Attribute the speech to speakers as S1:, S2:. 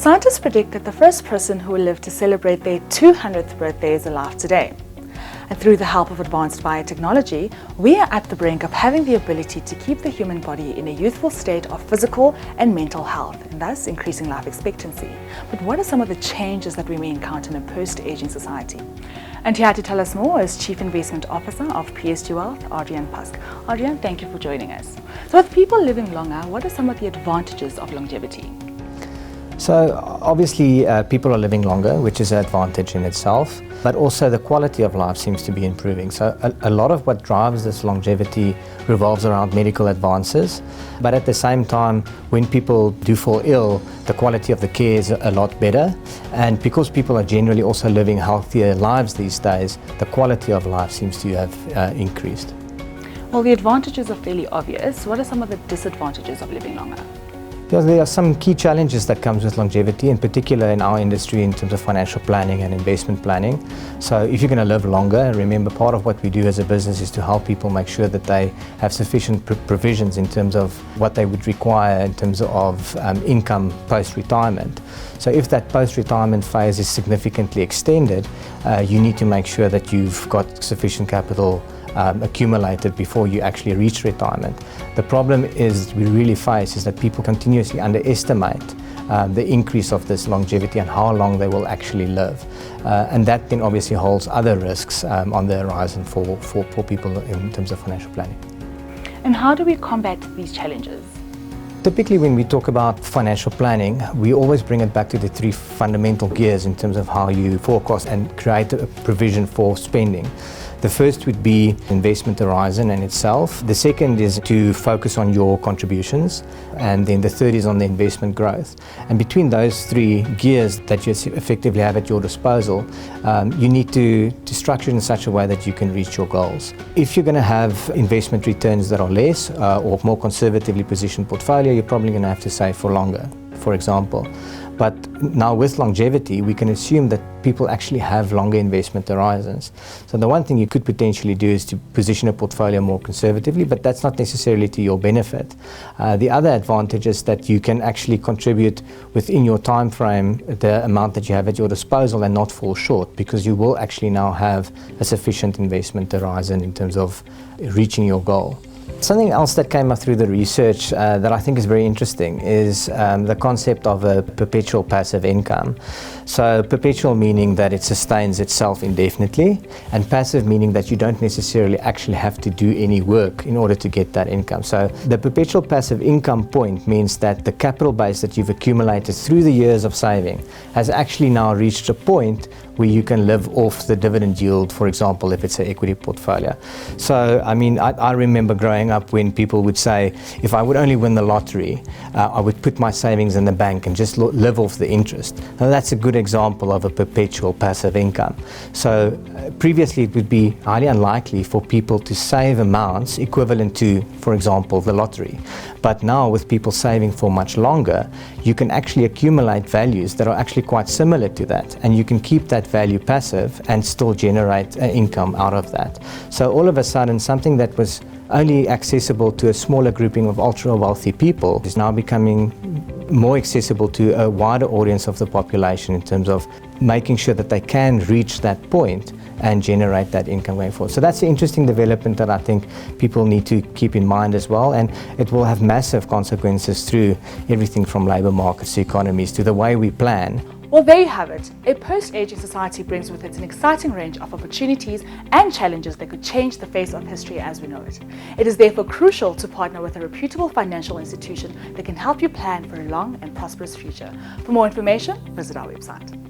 S1: Scientists predict that the first person who will live to celebrate their 200th birthday is alive today. And through the help of advanced biotechnology, we are at the brink of having the ability to keep the human body in a youthful state of physical and mental health, and thus increasing life expectancy. But what are some of the changes that we may encounter in a post-aging society? And here to tell us more is Chief Investment Officer of PSG Wealth, Adrian Pusk. Adrian, thank you for joining us. So with people living longer, what are some of the advantages of longevity?
S2: So obviously people are living longer, which is an advantage in itself, but also the quality of life seems to be improving. So a lot of what drives this longevity revolves around medical advances, but at the same time, when people do fall ill, the quality of the care is a lot better. And because people are generally also living healthier lives these days, the quality of life seems to have increased.
S1: Well, the advantages are fairly obvious. What are some of the disadvantages of living longer?
S2: Yes, there are some key challenges that comes with longevity, in particular in our industry in terms of financial planning and investment planning. So if you're going to live longer, remember part of what we do as a business is to help people make sure that they have sufficient provisions in terms of what they would require in terms of income post-retirement. So if that post-retirement phase is significantly extended, you need to make sure that you've got sufficient capital accumulated before you actually reach retirement. The problem we really face is that people continuously underestimate the increase of this longevity and how long they will actually live. And that then obviously holds other risks on the horizon for people in terms of financial planning.
S1: And how do we combat these challenges?
S2: Typically when we talk about financial planning, we always bring it back to the three fundamental gears in terms of how you forecast and create a provision for spending. The first would be investment horizon in itself. The second is to focus on your contributions. And then the third is on the investment growth. And between those three gears that you effectively have at your disposal, you need to structure it in such a way that you can reach your goals. If you're going to have investment returns that are less or more conservatively positioned portfolio, you're probably going to have to save for longer, for example. But now with longevity, we can assume that people actually have longer investment horizons. So the one thing you could potentially do is to position a portfolio more conservatively, but that's not necessarily to your benefit. The other advantage is that you can actually contribute within your time frame the amount that you have at your disposal and not fall short, because you will actually now have a sufficient investment horizon in terms of reaching your goal. Something else that came up through the research that I think is very interesting is the concept of a perpetual passive income. So perpetual meaning that it sustains itself indefinitely, and passive meaning that you don't necessarily actually have to do any work in order to get that income. So the perpetual passive income point means that the capital base that you've accumulated through the years of saving has actually now reached a point where you can live off the dividend yield, for example, if it's an equity portfolio. So, I mean, I remember growing up when people would say, if I would only win the lottery, I would put my savings in the bank and just live off the interest. Now, that's a good example of a perpetual passive income. So, previously it would be highly unlikely for people to save amounts equivalent to, for example, the lottery. But now with people saving for much longer, you can actually accumulate values that are actually quite similar to that, and you can keep that value passive and still generate income out of that. So all of a sudden, something that was only accessible to a smaller grouping of ultra wealthy people is now becoming more accessible to a wider audience of the population in terms of making sure that they can reach that point and generate that income going forward. So that's an interesting development that I think people need to keep in mind as well, and it will have massive consequences through everything from labour markets to economies to the way we plan.
S1: Well, there you have it. A post-aging society brings with it an exciting range of opportunities and challenges that could change the face of history as we know it. It is therefore crucial to partner with a reputable financial institution that can help you plan for a long and prosperous future. For more information, visit our website.